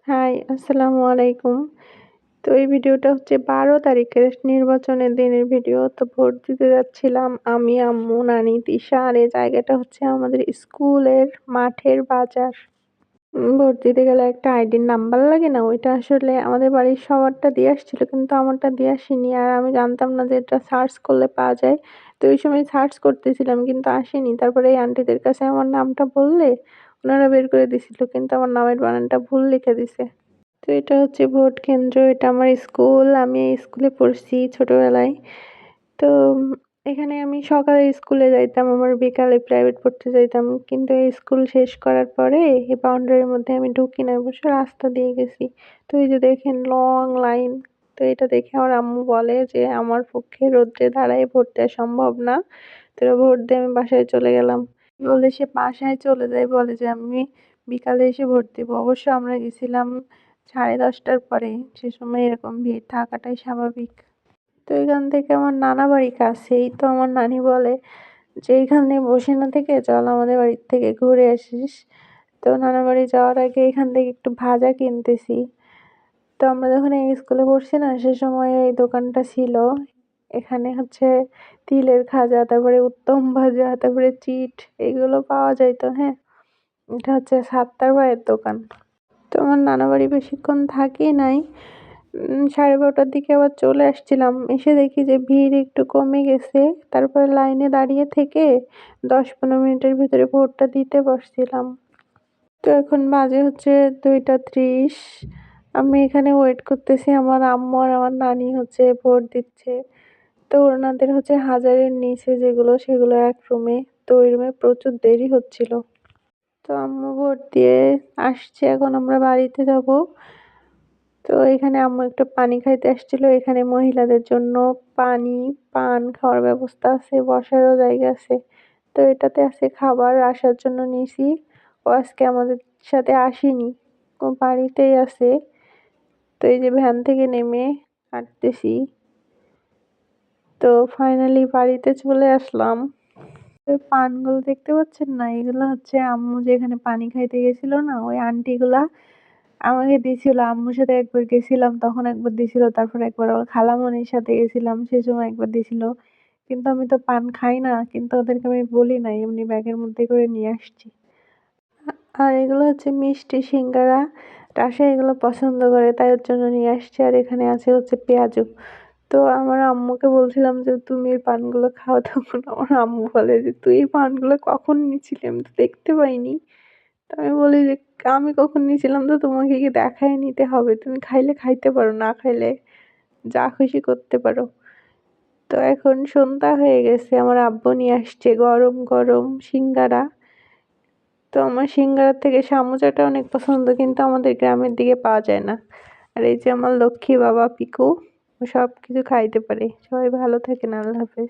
High, আসসালামু আলাইকুম। তো এই ভিডিওটা হচ্ছে ১২ তারিখের নির্বাচনের দিনের ভিডিও। তো ভোট দিতে যাচ্ছিলাম আমি, আম্মু, নানি, তিশা। আর এই জায়গাটা হচ্ছে আমাদের স্কুলের মাঠের বাজার। ভোট দিতে গেলে একটা আইডির নাম্বার লাগে না? ওইটা আসলে আমাদের বাড়ির সবারটা দিয়ে আসছিল কিন্তু আমারটা দিয়ে আসেনি। আর আমি জানতাম না যে এটা সার্চ করলে পাওয়া যায়। তো ওই সময় সার্চ করতেছিলাম কিন্তু আসেনি। তারপরে এই আন্টিদের কাছে আমার নামটা বললে ওনারা বের করে দিছিল কিন্তু আমার নামের বানানটা ভুল লিখে দিছে। তো এটা হচ্ছে ভোট কেন্দ্র। এটা আমার স্কুল। আমি এই স্কুলে পড়ছি ছোটবেলায়। তো এখানে আমি সকালে স্কুলে যাইতাম, আবার বিকালে প্রাইভেট পড়তে যাইতাম। কিন্তু এই স্কুল শেষ করার পরে এই বাউন্ডারির মধ্যে আমি ঢুকি নাই, অবশ্য রাস্তা দিয়ে গেছি। তো এই যে দেখেন লং লাইন। তো এটা দেখে আমার আম্মু বলে যে আমার পক্ষে রৌদ্রে দাঁড়ায় ভোট দেওয়া সম্ভব না। তো ভোট দিয়ে আমি বাসায় চলে গেলাম। বলে সে বাসায় চলে যায়, বলে যে আমি বিকালে এসে ভোট দিব। অবশ্য আমরা গেছিলাম 10:30টার পরে। সে সময় এরকম ভিড় থাকাটাই স্বাভাবিক। তো এখান থেকে আমার নানা বাড়ি কাছেই। তো আমার নানি বলে যে এইখানে বসে না থেকে চল আমাদের বাড়ির থেকে ঘুরে আসিস। তো নানা বাড়ি যাওয়ার আগে এখান থেকে একটু ভাজা কিনতেছি। তো আমরা যখন এই স্কুলে পড়ছি না সে সময় এই দোকানটা ছিল। এখানে হচ্ছে তিলের খাজা, তারপরে উত্তম ভাজা, তারপরে চিট এগুলো পাওয়া যাইতো। হ্যাঁ, এটা হচ্ছে সাত্তার ভাইয়ের দোকান। তো আমার নানা বাড়ি বেশিক্ষণ থাকি নাই। 12:30টার দিকে আবার চলে আসছিলাম। এসে দেখি যে ভিড় একটু কমে গেছে। তারপরে লাইনে দাঁড়িয়ে থেকে 10-15 মিনিটের ভিতরে ভোটটা দিতে বসছিলাম। তো এখন বাজে হচ্ছে 2:30। আমি এখানে ওয়েট করতেছি। আমার আম্মু আর আমার নানি হচ্ছে ভোট দিচ্ছে। তো ওনাদের হচ্ছে হাজারের নিচে যেগুলো সেগুলো এক রুমে। তো ওই রুমে প্রচুর দেরি হচ্ছিল। তো আম্মু ভোট দিয়ে আসছে, এখন আমরা বাড়িতে যাব। তো এখানে আম্মু একটু পানি খাইতে আসছিল। এখানে মহিলাদের জন্য পানি, পান খাওয়ার ব্যবস্থা আছে, বসারও জায়গা আছে। তো এটাতে আছে খাবার, আসার জন্য নিছি। ও আজকে আমাদের সাথে আসেনি, ও বাড়িতেই আছে। তো এই যে ভ্যান থেকে নেমে হাঁটতেছি। তো ফাইনালি বাড়িতে চলে আসলাম। ওই পানগুলো দেখতে পাচ্ছেন না? এগুলো হচ্ছে আম্মু যেখানে পানি খাইতে গেছিল না, ওই আন্টিগুলা আমাকে দিছিল। আম্মুর সাথে একবার গেছিলাম তখন একবার দিছিল, তারপর একবার আমার খালামণির সাথে গেছিলাম সে সময় একবার দিছিল। কিন্তু আমি তো পান খাই না, কিন্তু ওদেরকে আমি বলি নাই, এমনি ব্যাগের মধ্যে করে নিয়ে আসছি। আর এগুলো হচ্ছে মিষ্টি সিঙ্গারা। রাশা এগুলো পছন্দ করে তাই ওর জন্য নিয়ে আসছি। আর এখানে আছে হচ্ছে পেঁয়াজু। তো আমার আম্মুকে বলছিলাম যে তুমি এই পানগুলো খাও, তখন আমার আম্মু বলে যে তুই এই পানগুলো কখন নিয়েছিলি, আমি তো দেখতে পাইনি। তো আমি বলি যে আমি কখন নিয়েছিলাম তো তোমাকে কি দেখায় নিতে হবে? তুমি খাইলে খাইতে পারো, না খাইলে যা খুশি করতে পারো। তো এখন সন্ধ্যা হয়ে গেছে, আমার আব্বু নিয়ে আসছে গরম গরম সিঙ্গারা। তো আমার সিঙ্গারার থেকে সামুচাটা অনেক পছন্দ, কিন্তু আমাদের গ্রামের দিকে পাওয়া যায় না। আর এই যে আমার লক্ষ্মী বাবা পিকু, ও সব কিছু খাইতে পারে। সবাই ভালো থাকেন, আল্লাহ হাফেজ।